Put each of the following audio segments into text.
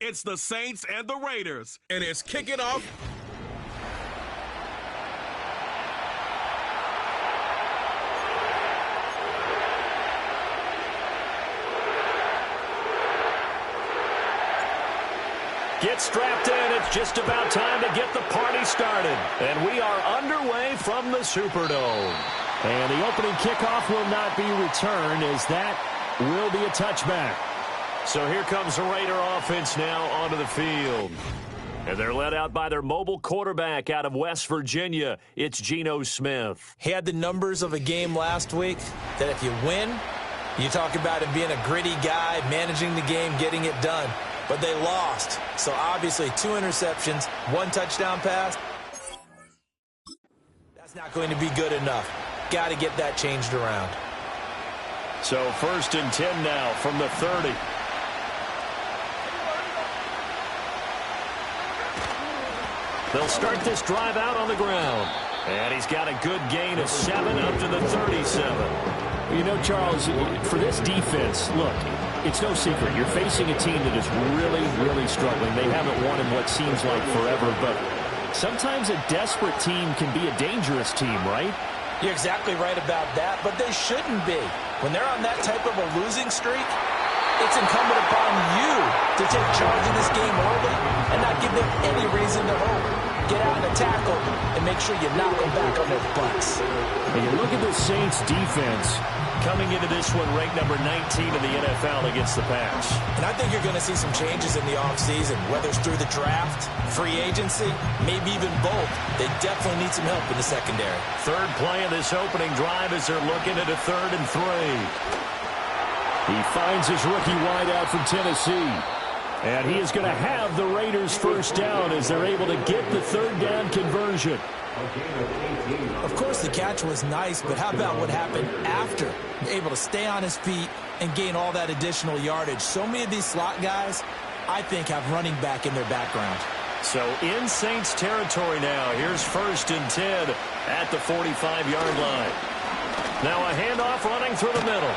It's the Saints and the Raiders, and it's kicking off. Get strapped in. It's just about time to get the party started. And we are underway from the Superdome. And the opening kickoff will not be returned, as that will be a touchback. So here comes the Raider offense now onto the field. And they're led out by their mobile quarterback out of West Virginia. It's Geno Smith. He had the numbers of a game last week that if you win, you talk about him being a gritty guy, managing the game, getting it done. But they lost. So obviously 2 interceptions, 1 touchdown pass. That's not going to be good enough. Got to get that changed around. So 1st and 10 now from the 30. They'll start this drive out on the ground. And he's got a good gain of 7 up to the 37. You know, Charles, for this defense, look, it's no secret. You're facing a team that is really, really struggling. They haven't won in what seems like forever, but sometimes a desperate team can be a dangerous team, right? You're exactly right about that, but they shouldn't be. When they're on that type of a losing streak, it's incumbent upon you to take charge of this game early and not give them any reason to hope. Get out and tackle and make sure you knock them back on their butts. And you look at the Saints defense coming into this one ranked number 19 in the NFL against the pass. And I think you're going to see some changes in the offseason, whether it's through the draft, free agency, maybe even both. They definitely need some help in the secondary. Third play of this opening drive as they're looking at a 3rd and 3. He finds his rookie wideout from Tennessee. And he is going to have the Raiders first down as they're able to get the 3rd down conversion. Of course, the catch was nice, but how about what happened after? Able to stay on his feet and gain all that additional yardage. So many of these slot guys, I think, have running back in their background. So in Saints territory now. Here's 1st and 10 at the 45-yard line. Now a handoff running through the middle.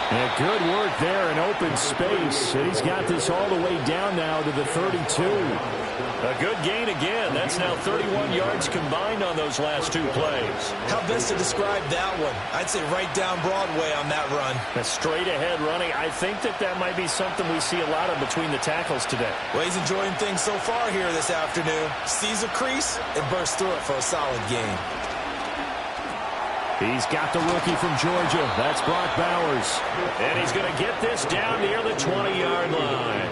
And good work there in open space. And he's got this all the way down now to the 32. A good gain again. That's now 31 yards combined on those last 2 plays. How best to describe that one? I'd say right down Broadway on that run. A straight ahead running. I think that might be something we see a lot of between the tackles today. Well, he's enjoying things so far here this afternoon. Sees a crease and bursts through it for a solid gain. He's got the rookie from Georgia. That's Brock Bowers. And he's going to get this down near the 20-yard line.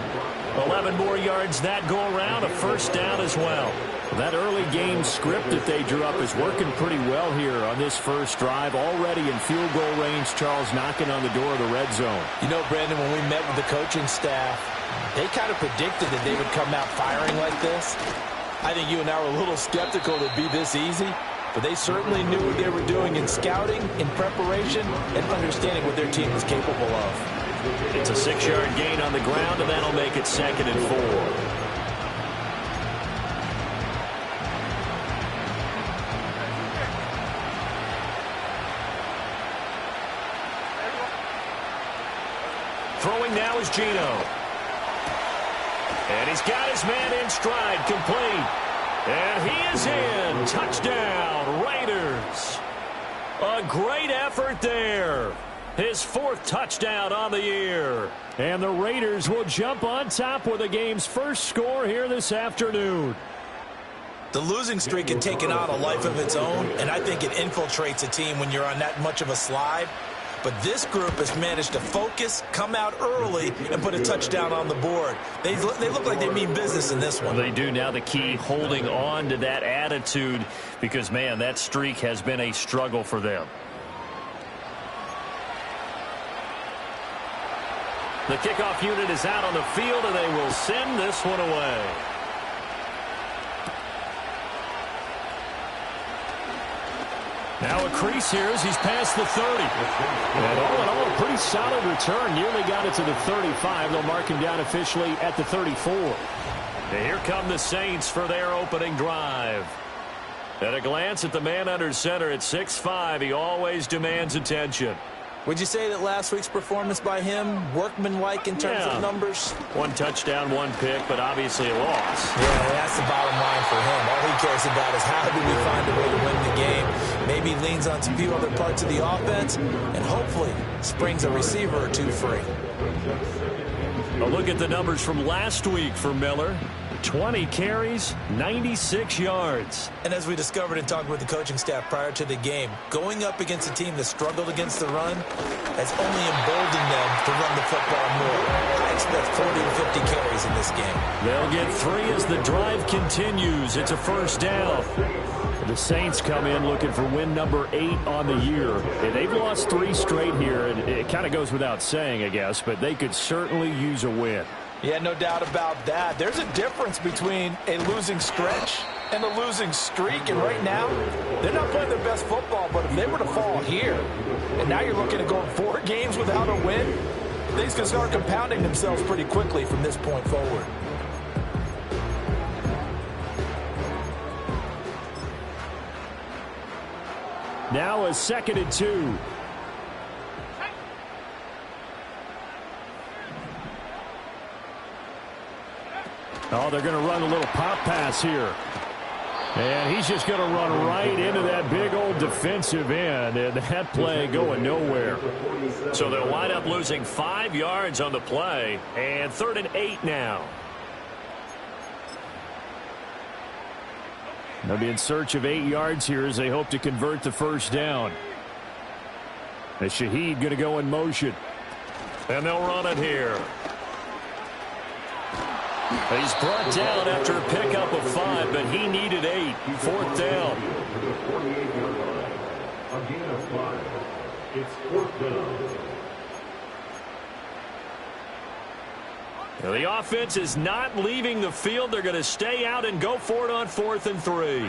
11 more yards that go around, a first down as well. That early game script that they drew up is working pretty well here on this first drive. Already in field goal range, Charles knocking on the door of the red zone. You know, Brandon, when we met with the coaching staff, they kind of predicted that they would come out firing like this. I think you and I were a little skeptical that it'd be this easy. But they certainly knew what they were doing in scouting, in preparation, and understanding what their team was capable of. It's a 6-yard gain on the ground, and that'll make it 2nd and 4. Throwing now is Geno. And he's got his man in stride, complete. And he is in. Touchdown, Raiders. A great effort there. His 4th touchdown on the year. And the Raiders will jump on top with the game's first score here this afternoon. The losing streak had taken on a life of its own, and I think it infiltrates a team when you're on that much of a slide. But this group has managed to focus, come out early, and put a touchdown on the board. They look like they mean business in this one. They do. Now the key, holding on to that attitude, because, man, that streak has been a struggle for them. The kickoff unit is out on the field, and they will send this one away. Now a crease here as he's past the 30. And all in all, a pretty solid return. Nearly got it to the 35. They'll mark him down officially at the 34. And here come the Saints for their opening drive. At a glance at the man under center at 6'5", he always demands attention. Would you say that last week's performance by him, workmanlike in terms of numbers? 1 touchdown, 1 pick, but obviously a loss. Yeah, that's the bottom line for him. All he cares about is how do we find a way to win the game. Maybe leans on some few other parts of the offense, and hopefully springs a receiver or two free. A look at the numbers from last week for Miller. 20 carries, 96 yards. And as we discovered in talking with the coaching staff prior to the game, going up against a team that struggled against the run has only emboldened them to run the football more. I expect 40 to 50 carries in this game. They'll get 3 as the drive continues. It's a first down. The Saints come in looking for win number 8 on the year. And they've lost 3 straight here, and it kind of goes without saying, I guess, but they could certainly use a win. Yeah, no doubt about that. There's a difference between a losing stretch and a losing streak, and right now, they're not playing their best football, but if they were to fall here, and now you're looking at going 4 games without a win, things can start compounding themselves pretty quickly from this point forward. Now a 2nd and 2. Oh, they're going to run a little pop pass here. And he's just going to run right into that big old defensive end, and that play going nowhere. So they'll wind up losing 5 yards on the play, and 3rd and 8 now. They'll be in search of 8 yards here as they hope to convert the first down. As Shaheed going to go in motion. And they'll run it here. He's brought down after a pickup of 5, but he needed 8. 4th down. Again of 5. It's 4th down. Now the offense is not leaving the field. They're going to stay out and go for it on 4th and 3.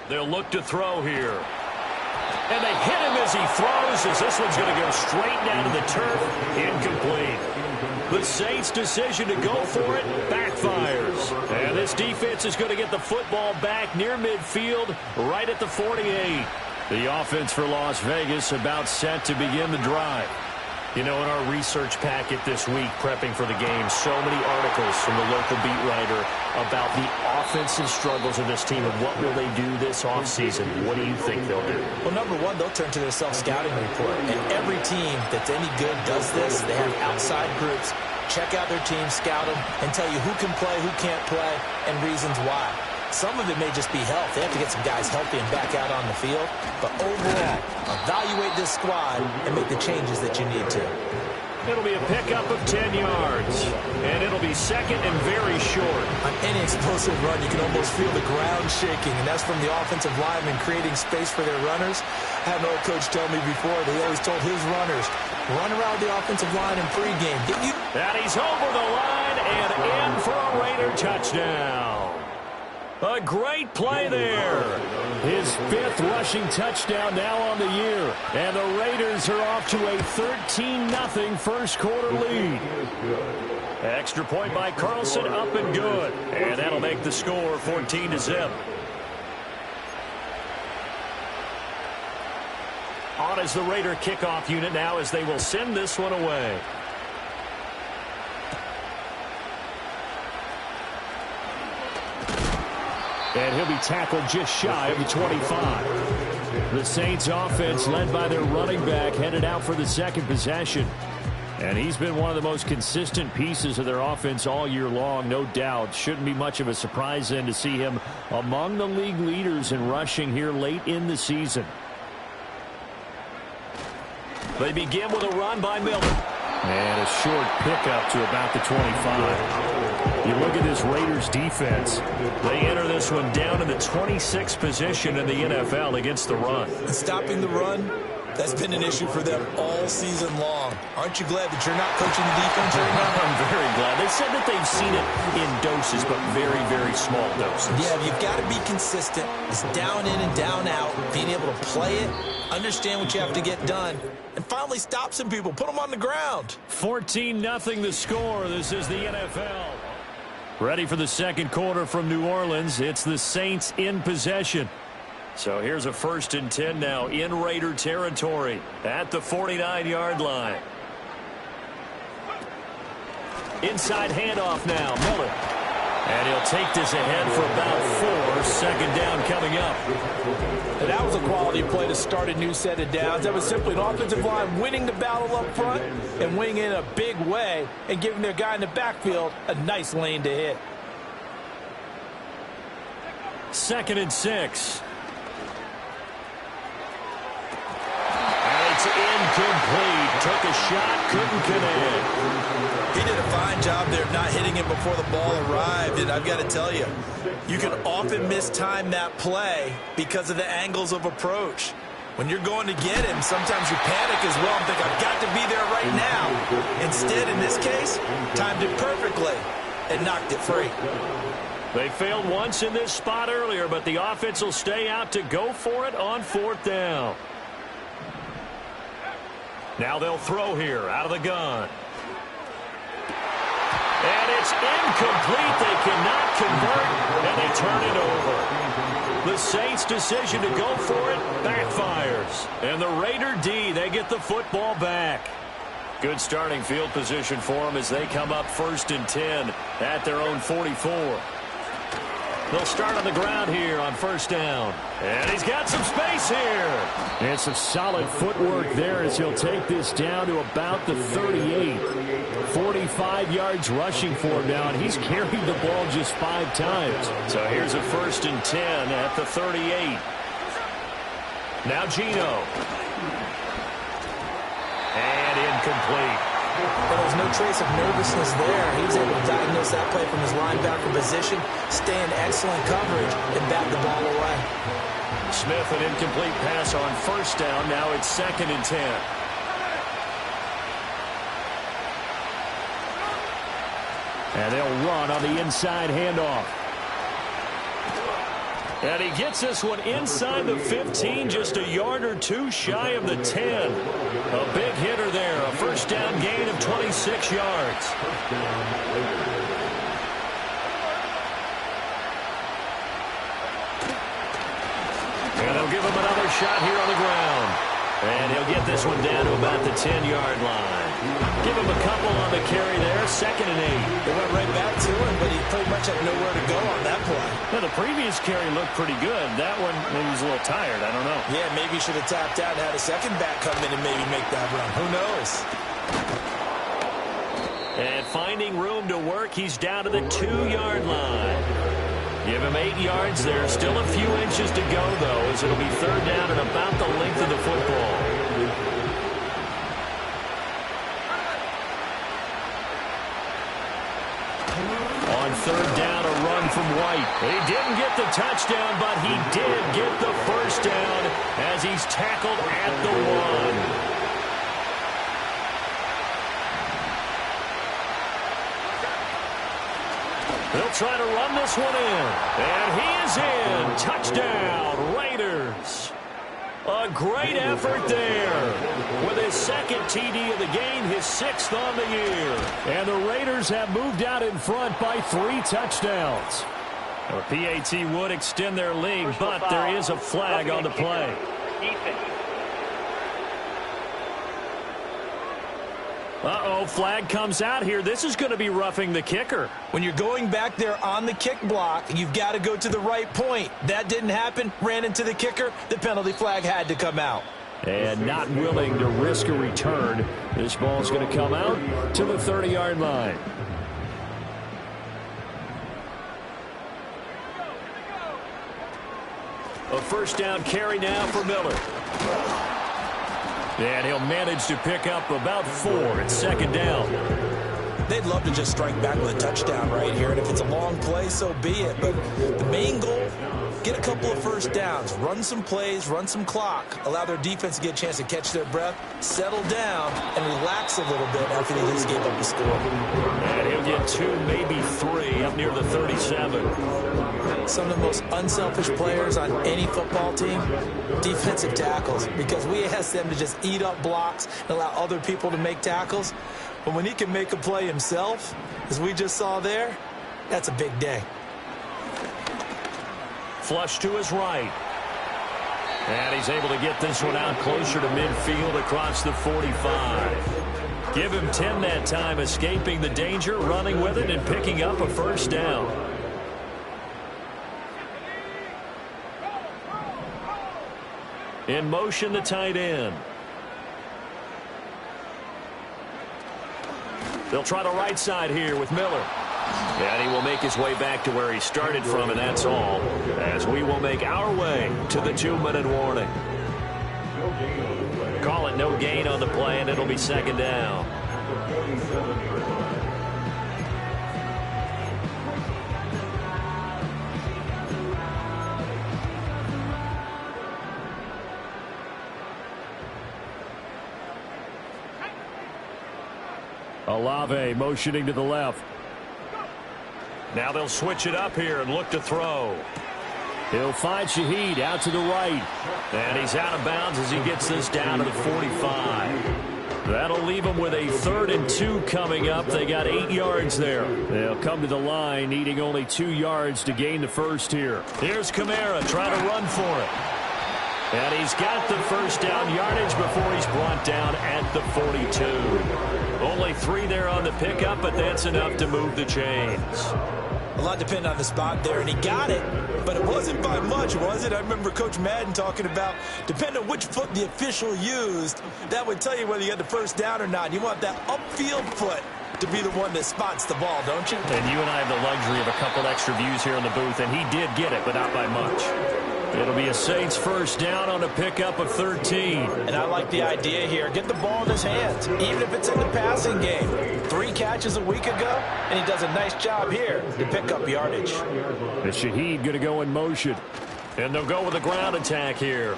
They'll look to throw here. And they hit him as he throws, as this one's going to go straight down to the turf. Incomplete. The Saints' decision to go for it backfires. And this defense is going to get the football back near midfield, right at the 48. The offense for Las Vegas about set to begin the drive. You know, in our research packet this week, prepping for the game, so many articles from the local beat writer about the offensive struggles of this team and what will they do this offseason. What do you think they'll do? Well, number one, they'll turn to their self-scouting report. And every team that's any good does this. They have outside groups. Check out their team, scout them, and tell you who can play, who can't play, and reasons why. Some of it may just be health. They have to get some guys healthy and back out on the field. But overall, evaluate this squad and make the changes that you need to. It'll be a pickup of 10 yards. And it'll be 2nd and very short. On any explosive run, you can almost feel the ground shaking, and that's from the offensive linemen creating space for their runners. I had an old coach tell me before, they always told his runners, run around the offensive line in pregame. And he's over the line and in for a Raider touchdown. A great play there. His 5th rushing touchdown now on the year. And the Raiders are off to a 13-0 first quarter lead. Extra point by Carlson, up and good. And that'll make the score 14-0. On is the Raider kickoff unit now as they will send this one away. And he'll be tackled just shy of the 25. The Saints offense, led by their running back, headed out for the 2nd possession. And he's been one of the most consistent pieces of their offense all year long, no doubt. Shouldn't be much of a surprise then to see him among the league leaders in rushing here late in the season. They begin with a run by Miller. And a short pickup to about the 25. You look at this Raiders defense. They enter this one down in the 26th position in the NFL against the run. Stopping the run, that's been an issue for them all season long. Aren't you glad that you're not coaching the defense right now? I'm very glad. They said that they've seen it in doses, but very, very small doses. Yeah, you've got to be consistent. It's down in and down out. Being able to play it, understand what you have to get done, and finally stop some people. Put them on the ground. 14-0 the score. This is the NFL. Ready for the second quarter from New Orleans. It's the Saints in possession. So here's a 1st and 10 now in Raider territory at the 49-yard line. Inside handoff now, Miller. And he'll take this ahead for about 4. Second down coming up. And that was a quality play to start a new set of downs. That was simply an offensive line winning the battle up front and winning in a big way and giving their guy in the backfield a nice lane to hit. 2nd and 6. And it's incomplete. Took a shot, couldn't connect. He did a fine job there of not hitting him before the ball arrived, and I've got to tell you, you can often mistime that play because of the angles of approach. When you're going to get him, sometimes you panic as well and think, I've got to be there right now. Instead, in this case, timed it perfectly and knocked it free. They failed once in this spot earlier, but the offense will stay out to go for it on 4th down. Now they'll throw here out of the gun. And it's incomplete. They cannot convert, and they turn it over. The Saints' decision to go for it backfires. And the Raider D, they get the football back. Good starting field position for them as they come up 1st and 10 at their own 44. They'll start on the ground here on 1st down. And he's got some space here. And some solid footwork there as he'll take this down to about the 38. 45 yards rushing for him now, and he's carried the ball just 5 times. So here's a 1st and 10 at the 38. Now Geno. And incomplete. There was no trace of nervousness there. He was able to diagnose that play from his linebacker position, stay in excellent coverage, and bat the ball away. Smith, an incomplete pass on 1st down. Now it's 2nd and 10. And they'll run on the inside handoff. And he gets this one inside the 15, just a yard or 2 shy of the 10. A big hitter there, a 1st down gain of 26 yards. And they'll give him another shot here on the ground. And he'll get this one down to about the 10-yard line. Give him a couple on the carry there, 2nd and 8. They went right back to him, but he pretty much had nowhere to go on that play. Well, the previous carry looked pretty good. That one, maybe he was a little tired. I don't know. Yeah, maybe he should have tapped out and had a second back come in and maybe make that run. Who knows? And finding room to work, he's down to the 2-yard line. Give him 8 yards there. Still a few inches to go, though, as it'll be 3rd down and about the length of the football. On 3rd down, a run from White. He didn't get the touchdown, but he did get the 1st down as he's tackled at the 1. They'll try to run this one in. And he is in. Touchdown, Raiders. A great effort there. With his 2nd TD of the game, his 6th on the year. And the Raiders have moved out in front by 3 touchdowns. The PAT would extend their lead, but there is a flag on the play. Uh-oh, flag comes out here. This is going to be roughing the kicker. When you're going back there on the kick block, you've got to go to the right point. That didn't happen. Ran into the kicker. The penalty flag had to come out. And not willing to risk a return. This ball's going to come out to the 30-yard line. A 1st down carry now for Miller. And he'll manage to pick up about 4 at 2nd down. They'd love to just strike back with a touchdown right here, and if it's a long play, so be it. But the main goal, get a couple of 1st downs, run some plays, run some clock, allow their defense to get a chance to catch their breath, settle down, and relax a little bit after they just gave up the score. And he'll get 2, maybe 3 up near the 37. Some of the most unselfish players on any football team, defensive tackles, because we ask them to just eat up blocks and allow other people to make tackles. But when he can make a play himself, as we just saw there, that's a big day. Flush to his right. And he's able to get this one out closer to midfield across the 45. Give him 10 that time, escaping the danger, running with it, and picking up a first down. In motion, the tight end. They'll try the right side here with Miller. And he will make his way back to where he started from, and that's all, as we will make our way to the 2-minute warning. Call it no gain on the play, and it'll be second down. Olave motioning to the left. Now they'll switch it up here and look to throw. He'll find Shaheed out to the right. And he's out of bounds as he gets this down to the 45. That'll leave him with a 3rd and 2 coming up. They got 8 yards there. They'll come to the line, needing only 2 yards to gain the first here. Here's Kamara trying to run for it. And he's got the first down yardage before he's brought down at the 42. Only 3 there on the pickup, but that's enough to move the chains. A lot depended on the spot there, and he got it, but it wasn't by much, was it? I remember Coach Madden talking about, depending on which foot the official used, that would tell you whether you got the first down or not. You want that upfield foot to be the one that spots the ball, don't you? And you and I have the luxury of a couple extra views here in the booth, and he did get it, but not by much. It'll be a Saints first down on a pickup of 13. And I like the idea here. Get the ball in his hands, even if it's in the passing game. 3 catches a week ago, and he does a nice job here to pick up yardage. And Shaheed going to go in motion. And they'll go with a ground attack here.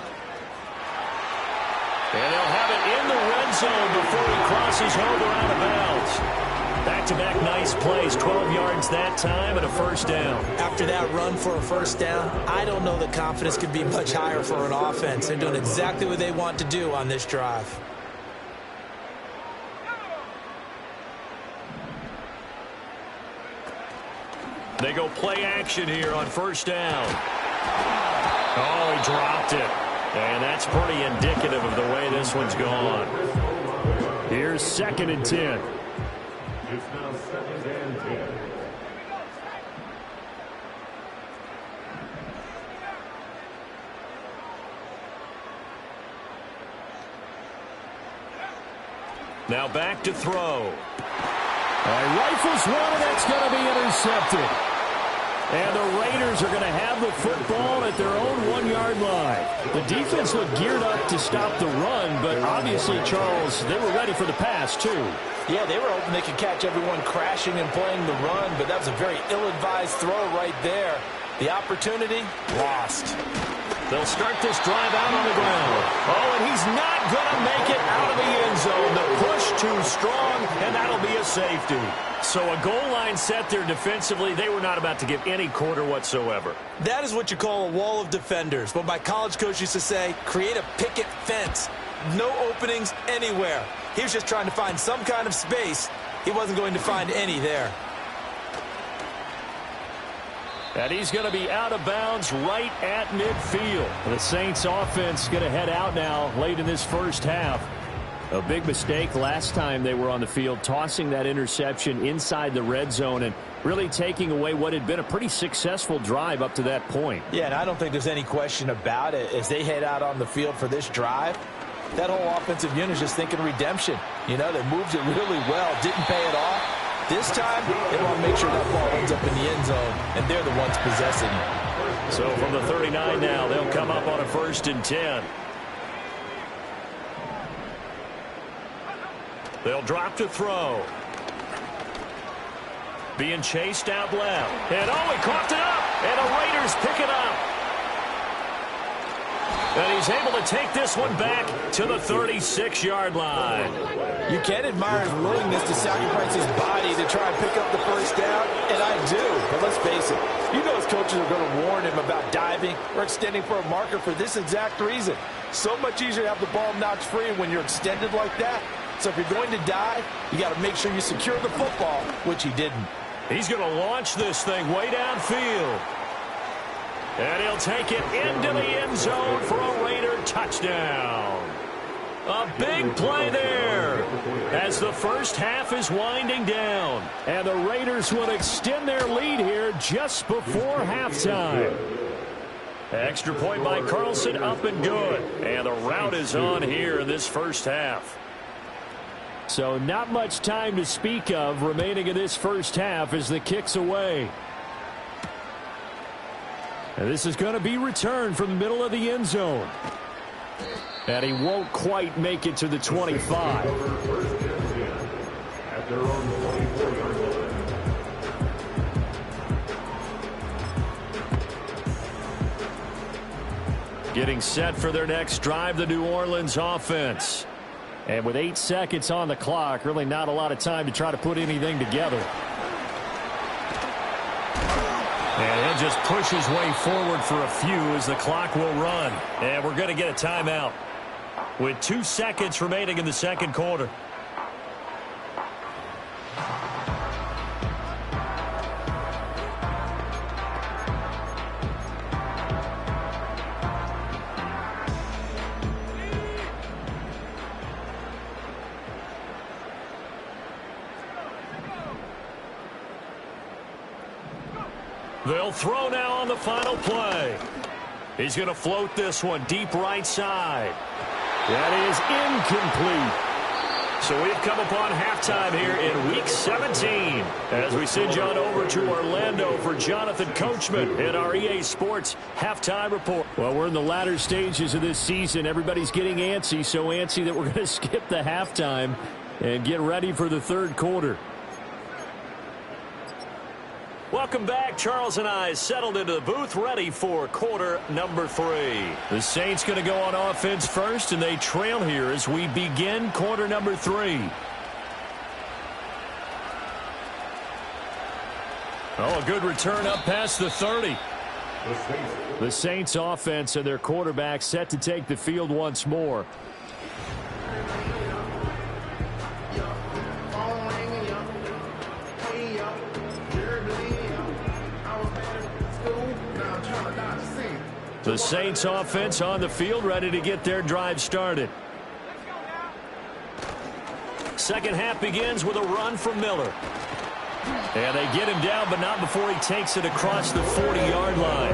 And they'll have it in the red zone before he crosses over out of bounds. Back-to-back nice plays, 12 yards that time and a first down. After that run for a first down, I don't know that confidence could be much higher for an offense. They're doing exactly what they want to do on this drive. They go play action here on first down. Oh, he dropped it. And that's pretty indicative of the way this one's gone. Here's 2nd and 10. It's now 2nd and 10. Now back to throw. Rifles one, and that's going to be intercepted. And the Raiders are going to have the football at their own 1-yard line. The defense looked geared up to stop the run, but obviously, Charles, they were ready for the pass, too. Yeah, they were hoping they could catch everyone crashing and playing the run, but that was a very ill-advised throw right there. The opportunity, lost. They'll start this drive out on the ground. Oh, and he's not going to make it out of the end zone. The push too strong, and that'll be a safety. So a goal line set there defensively. They were not about to give any quarter whatsoever. That is what you call a wall of defenders. What my college coach used to say, create a picket fence. No openings anywhere. He was just trying to find some kind of space. He wasn't going to find any there. And he's going to be out of bounds right at midfield. The Saints offense going to head out now late in this first half. A big mistake last time they were on the field, tossing that interception inside the red zone and really taking away what had been a pretty successful drive up to that point. Yeah, and I don't think there's any question about it. As they head out on the field for this drive, that whole offensive unit is just thinking redemption. You know, they moved it really well, didn't pay it off. This time, they want to make sure that ball ends up in the end zone, and they're the ones possessing it. So from the 39 now, they'll come up on a 1st and 10. They'll drop to throw. Being chased out left. And oh, he coughed it up. And the Raiders pick it up. And he's able to take this one back to the 36-yard line. You can admire his willingness to sacrifice his body to try and pick up the first down, and I do. But let's face it, you know his coaches are going to warn him about diving or extending for a marker for this exact reason. So much easier to have the ball knocked free when you're extended like that. So if you're going to dive, you got to make sure you secure the football, which he didn't. He's going to launch this thing way downfield. And he'll take it into the end zone for a Raider touchdown. A big play there as the first half is winding down. And the Raiders will extend their lead here just before halftime. Extra point by Carlson, up and good. And the route is on here in this first half. So not much time to speak of remaining in this first half as the kick's away. And this is going to be returned from the middle of the end zone. And he won't quite make it to the 25. At their own 24-yard line. Getting set for their next drive, the New Orleans offense. And with 8 seconds on the clock, really not a lot of time to try to put anything together. And he'll just push his way forward for a few as the clock will run. And we're going to get a timeout with 2 seconds remaining in the second quarter. They'll throw now on the final play. He's going to float this one deep right side. That is incomplete. So we've come upon halftime here in Week 17 as we send you on over to Orlando for Jonathan Coachman in our EA Sports Halftime Report. Well, we're in the latter stages of this season. Everybody's getting antsy, so antsy that we're going to skip the halftime and get ready for the third quarter. Welcome back. Charles and I settled into the booth, ready for quarter number 3. The Saints going to go on offense first, and they trail here as we begin quarter number 3. Oh, a good return up past the 30. The Saints offense and their quarterback set to take the field once more. The Saints offense on the field, ready to get their drive started. Second half begins with a run from Miller. And they get him down, but not before he takes it across the 40-yard line.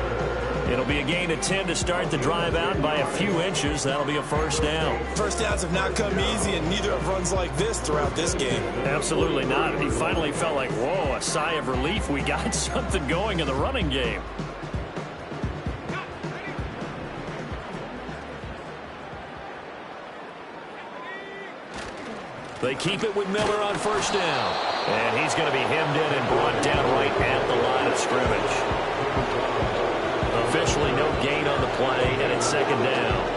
It'll be a gain of 10 to start the drive out by a few inches. That'll be a first down. First downs have not come easy, and neither have runs like this throughout this game. Absolutely not. He finally felt like, whoa, a sigh of relief. We got something going in the running game. They keep it with Miller on first down. And he's going to be hemmed in and brought down right at the line of scrimmage. Officially no gain on the play, and it's second down.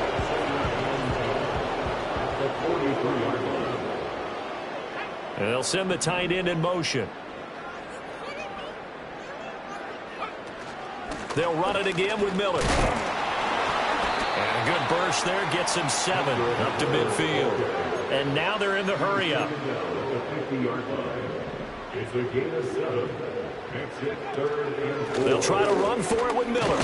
And they'll send the tight end in motion. They'll run it again with Miller. And a good burst there gets him 7 up to midfield. And now they're in the hurry-up. They'll try to run for it with Miller.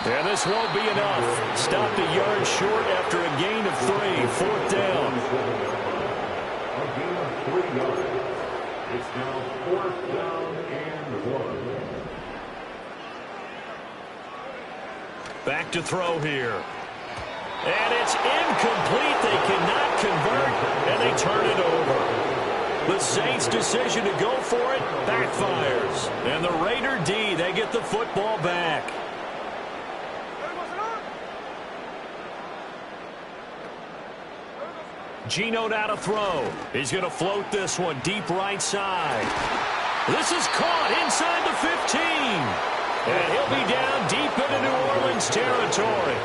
And this won't be enough. Stopped a yard short after a gain of 3. Fourth down. A gain of 3 yards. It's now 4th down and 1. Back to throw here. And it's incomplete. They cannot convert, and they turn it over. The Saints' decision to go for it backfires. And the Raider D, they get the football back. Geno now to throw. He's going to float this one deep right side. This is caught inside the 15. And he'll be down deep into New Orleans territory.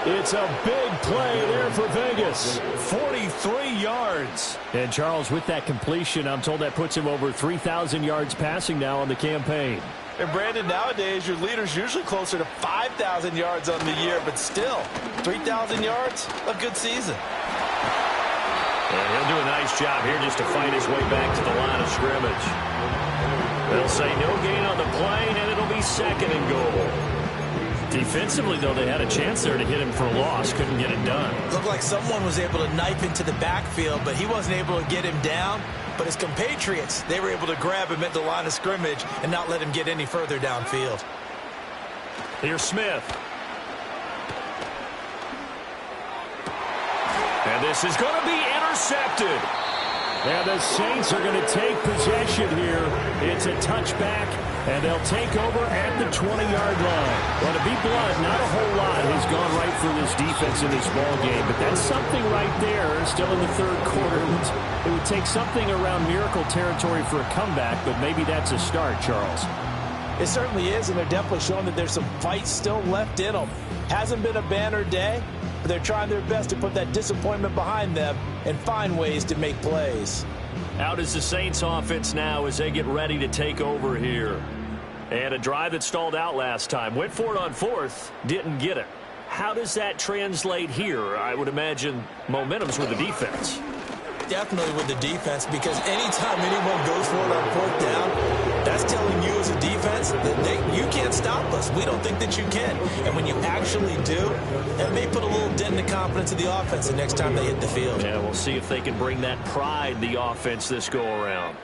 It's a big play there for Vegas. 43 yards. And Charles, with that completion, I'm told that puts him over 3,000 yards passing now on the campaign. And Brandon, nowadays your leader's usually closer to 5,000 yards on the year, but still, 3,000 yards, a good season. And he'll do a nice job here just to fight his way back to the line of scrimmage. They'll say no gain on the play, and it'll be 2nd and goal. Defensively, though, they had a chance there to hit him for a loss. Couldn't get it done. Looked like someone was able to knife into the backfield, but he wasn't able to get him down. But his compatriots, they were able to grab him at the line of scrimmage and not let him get any further downfield. Here's Smith. And this is going to be intercepted. And the Saints are going to take possession here. It's a touchback, and they'll take over at the 20-yard line. Well, to be blunt, not a whole lot has gone right for this defense in this ball game, but that's something right there. Still in the 3rd quarter. It would take something around miracle territory for a comeback, but maybe that's a start, Charles. It certainly is, and they're definitely showing that there's some fight still left in them. Hasn't been a banner day, but they're trying their best to put that disappointment behind them and find ways to make plays. Out is the Saints offense now as they get ready to take over here. And a drive that stalled out last time. Went for it on 4th, didn't get it. How does that translate here? I would imagine momentum's with the defense. Definitely with the defense, because anytime anyone goes for it on 4th down, that's telling you as a defense that you can't stop us. We don't think that you can. And when you actually do, it may put a little dent in the confidence of the offense the next time they hit the field. Yeah, we'll see if they can bring that pride, the offense, this go-around.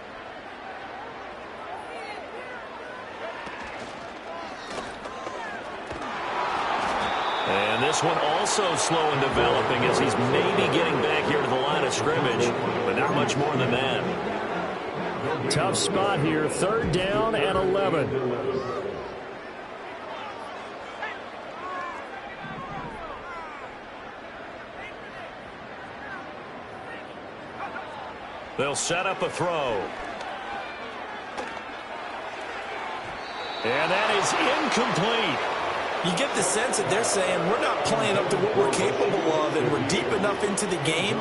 And this one also slow in developing as he's maybe getting back here to the line of scrimmage, but not much more than that. Tough spot here, 3rd down and 11. They'll set up a throw. And that is incomplete. You get the sense that they're saying we're not playing up to what we're capable of, and we're deep enough into the game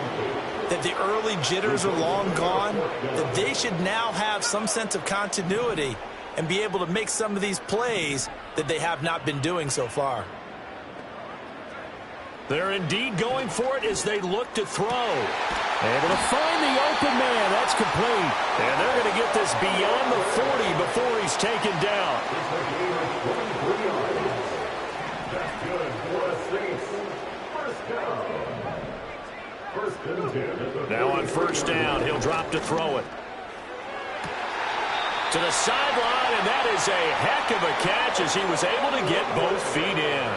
that the early jitters are long gone, that they should now have some sense of continuity and be able to make some of these plays that they have not been doing so far. They're indeed going for it as they look to throw. Able to find the open man. That's complete. And they're going to get this beyond the 40 before he's taken down. Now on 1st down, he'll drop to throw it. To the sideline, and that is a heck of a catch as he was able to get both feet in.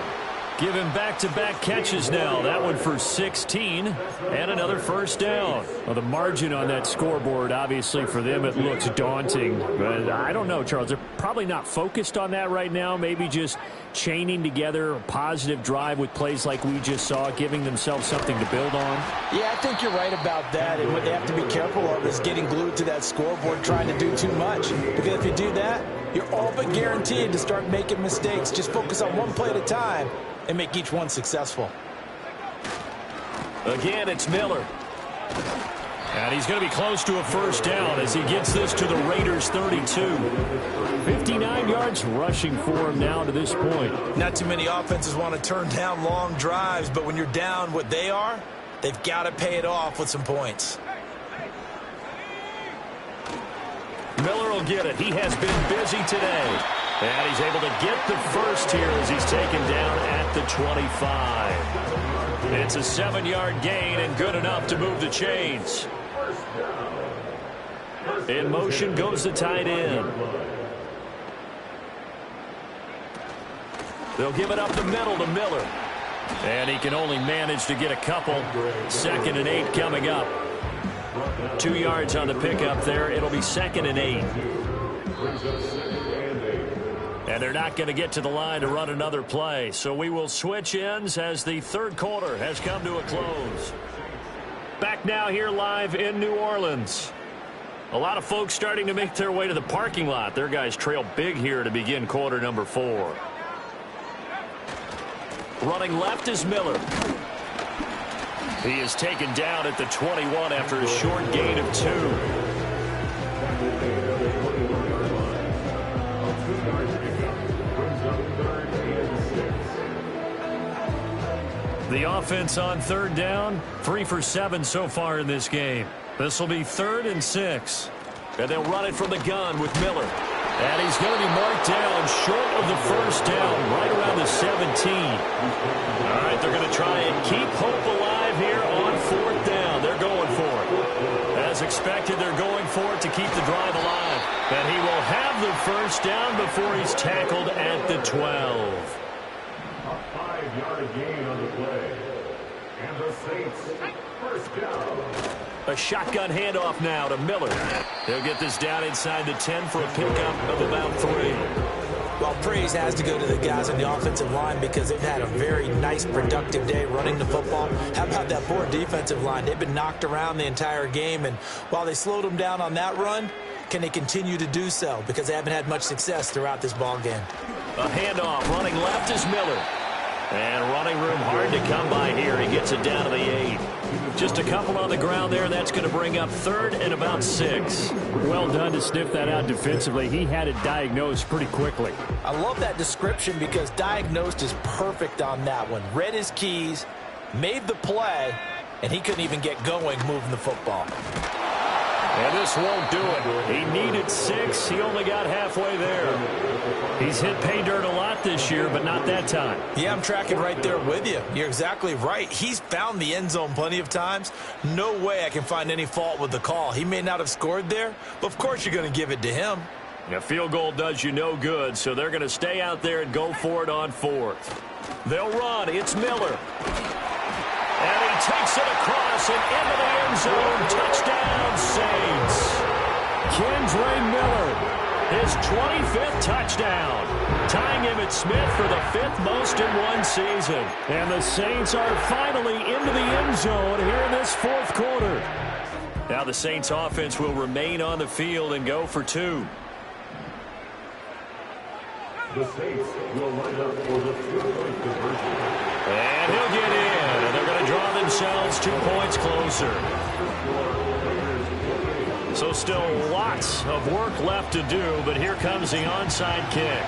Give him back-to-back catches now. That one for 16 and another 1st down. Well, the margin on that scoreboard, obviously, for them, it looks daunting. But I don't know, Charles. They're probably not focused on that right now. Maybe just chaining together a positive drive with plays like we just saw, giving themselves something to build on. Yeah, I think you're right about that. And what they have to be careful of is getting glued to that scoreboard trying to do too much. Because if you do that, you're all but guaranteed to start making mistakes. Just focus on one play at a time and make each one successful. Again, it's Miller. And he's going to be close to a 1st down as he gets this to the Raiders' 32. 59 yards rushing for him now to this point. Not too many offenses want to turn down long drives, but when you're down what they are, they've got to pay it off with some points. Miller will get it. He has been busy today. And he's able to get the first here as he's taken down at the 25. It's a 7-yard gain and good enough to move the chains. In motion goes the tight end. They'll give it up the middle to Miller. And he can only manage to get a couple. 2nd and 8 coming up. 2 yards on the pickup there. It'll be 2nd and 8. And they're not going to get to the line to run another play. So we will switch ends as the 3rd quarter has come to a close. Back now here live in New Orleans. A lot of folks starting to make their way to the parking lot. Their guys trail big here to begin quarter number 4. Running left is Miller. He is taken down at the 21 after a short gain of 2. The offense on third down, 3 for 7 so far in this game. This will be 3rd and 6. And they'll run it from the gun with Miller. And he's going to be marked down short of the first down, right around the 17. All right, they're going to try and keep hope alive here on 4th down. They're going for it. As expected, they're going for it to keep the drive alive. And he will have the first down before he's tackled at the 12. A 5-yard gain on the play. And the Saints, first down. A shotgun handoff now to Miller. He'll get this down inside the 10 for a pickup of about 3. Well, praise has to go to the guys on the offensive line because they've had a very nice, productive day running the football. How about that poor defensive line? They've been knocked around the entire game, and while they slowed them down on that run, can they continue to do so? Because they haven't had much success throughout this ball game. A handoff running left is Miller. And running room hard to come by here. He gets it down to the 8. Just a couple on the ground there, and that's going to bring up 3rd and about 6. Well done to sniff that out defensively. He had it diagnosed pretty quickly. I love that description because diagnosed is perfect on that one. Read his keys, made the play, and he couldn't even get going moving the football. And this won't do it. He needed 6. He only got halfway there. He's hit pay dirt a lot this year, but not that time. Yeah, I'm tracking right there with you. You're exactly right. He's found the end zone plenty of times. No way I can find any fault with the call. He may not have scored there, but of course you're going to give it to him. A field goal does you no good, so they're going to stay out there and go for it on 4th. They'll run. It's Miller. And he takes it across and into the end zone. Touchdown, Saints. Kendre Miller, his 25th touchdown, tying Emmitt Smith for the 5th most in one season. And the Saints are finally into the end zone here in this 4th quarter. Now the Saints offense will remain on the field and go for 2. The Saints will line up for the 2-point conversion. And he'll get in, and they're going to draw themselves 2 points closer. So still lots of work left to do, but here comes the onside kick.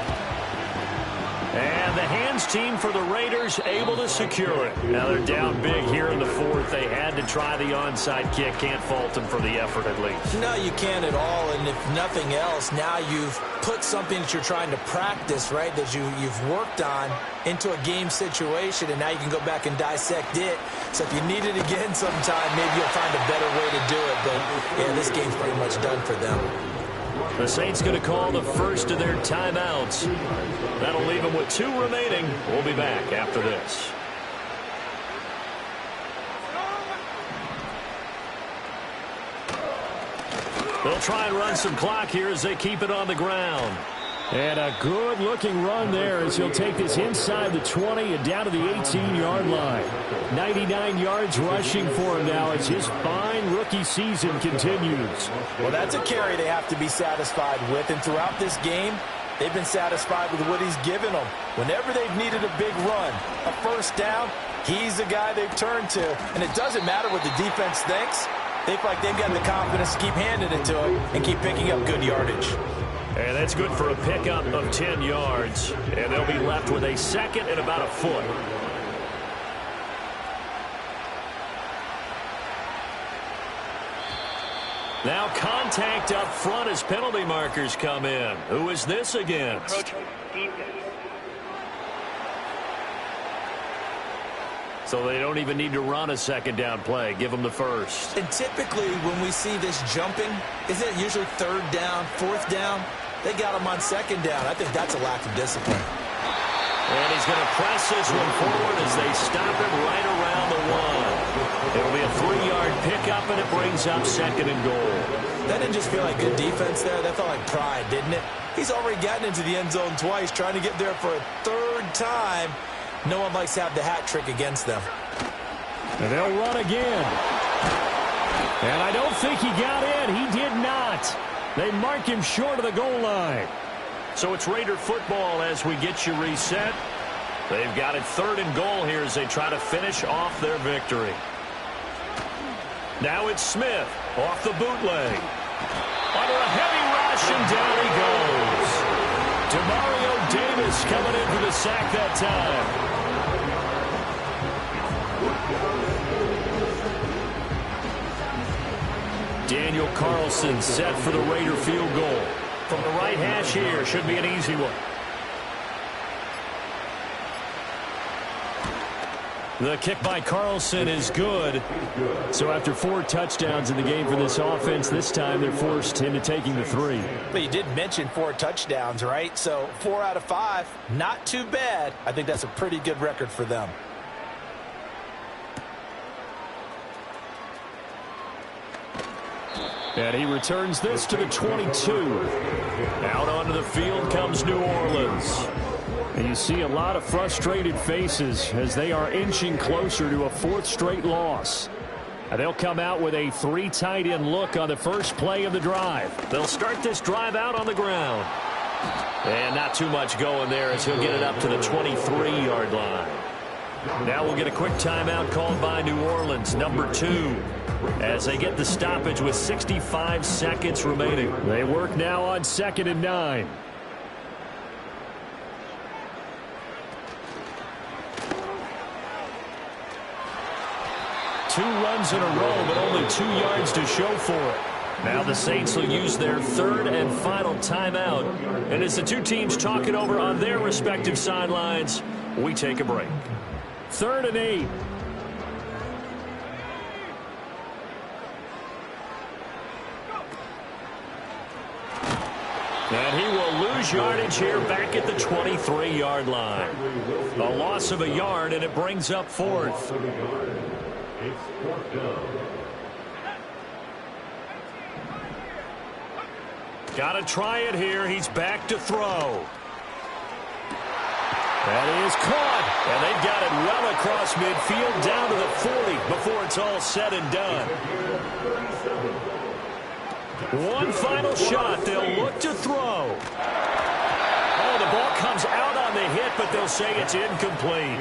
And the hands team for the Raiders able to secure it. Now they're down big here in the 4th. They had to try the onside kick. Can't fault them for the effort at least. No, you can't at all. And if nothing else, now you've put something that you're trying to practice, right, that you've worked on into a game situation, and now you can go back and dissect it. So if you need it again sometime, maybe you'll find a better way to do it. But, yeah, this game's pretty much done for them. The Saints going to call the first of their timeouts. That'll leave them with 2 remaining. We'll be back after this. They'll try and run some clock here as they keep it on the ground. And a good-looking run there as he'll take this inside the 20 and down to the 18-yard line. 99 yards rushing for him now as his fine rookie season continues. Well, that's a carry they have to be satisfied with. And throughout this game, they've been satisfied with what he's given them. Whenever they've needed a big run, a first down, he's the guy they've turned to. And it doesn't matter what the defense thinks. They feel like they've got the confidence to keep handing it to him and keep picking up good yardage. And that's good for a pickup of 10 yards. And they'll be left with a 2nd and about a foot. Now contact up front as penalty markers come in. Who is this against? So they don't even need to run a 2nd down play. Give them the first. And typically when we see this jumping, isn't it usually 3rd down, 4th down? They got him on 2nd down. I think that's a lack of discipline. And he's going to press this one forward as they stop him right around the 1. It'll be a 3-yard pickup, and it brings up 2nd and goal. That didn't just feel like good defense there. That felt like pride, didn't it? He's already gotten into the end zone twice, trying to get there for a 3rd time. No one likes to have the hat trick against them. And they'll run again. And I don't think he got in. He did not. They mark him short of the goal line. So it's Raider football as we get you reset. They've got it 3rd and goal here as they try to finish off their victory. Now it's Smith off the bootleg. Under a heavy rush, and down he goes. Demario Davis coming in for the sack that time. Daniel Carlson set for the Raider field goal. From the right hash here, should be an easy one. The kick by Carlson is good. So after 4 touchdowns in the game for this offense, this time they're forced into taking the 3. But you did mention 4 touchdowns, right? So 4 out of 5, not too bad. I think that's a pretty good record for them. And he returns this to the 22. Out onto the field comes New Orleans. And you see a lot of frustrated faces as they are inching closer to a 4th straight loss. And they'll come out with a 3 tight end look on the first play of the drive. They'll start this drive out on the ground. And not too much going there as he'll get it up to the 23-yard line. Now we'll get a quick timeout called by New Orleans, number 2, as they get the stoppage with 65 seconds remaining. They work now on 2nd and 9. Two runs in a row, but only 2 yards to show for it. Now the Saints will use their 3rd and final timeout. And as the two teams talk it over on their respective sidelines, we take a break. 3rd and 8. And he will lose yardage here back at the 23-yard line. A loss of a yard, and it brings up 4th. It's 4th down. Got to try it here. He's back to throw. That is caught. And they've got it well across midfield down to the 40 before it's all said and done. One final shot. They'll look to throw. Oh, the ball comes out on the hit, but they'll say it's incomplete.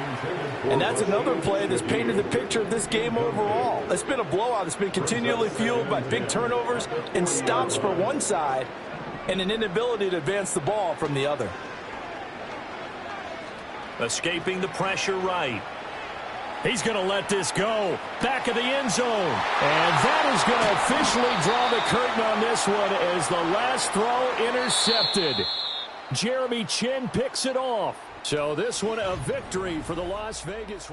And that's another play that's painted the picture of this game overall. It's been a blowout. It's been continually fueled by big turnovers and stops for one side and an inability to advance the ball from the other. Escaping the pressure right. He's going to let this go. Back of the end zone. And that is going to officially draw the curtain on this one as the last throw intercepted. Jeremy Chin picks it off. So this one a victory for the Las Vegas.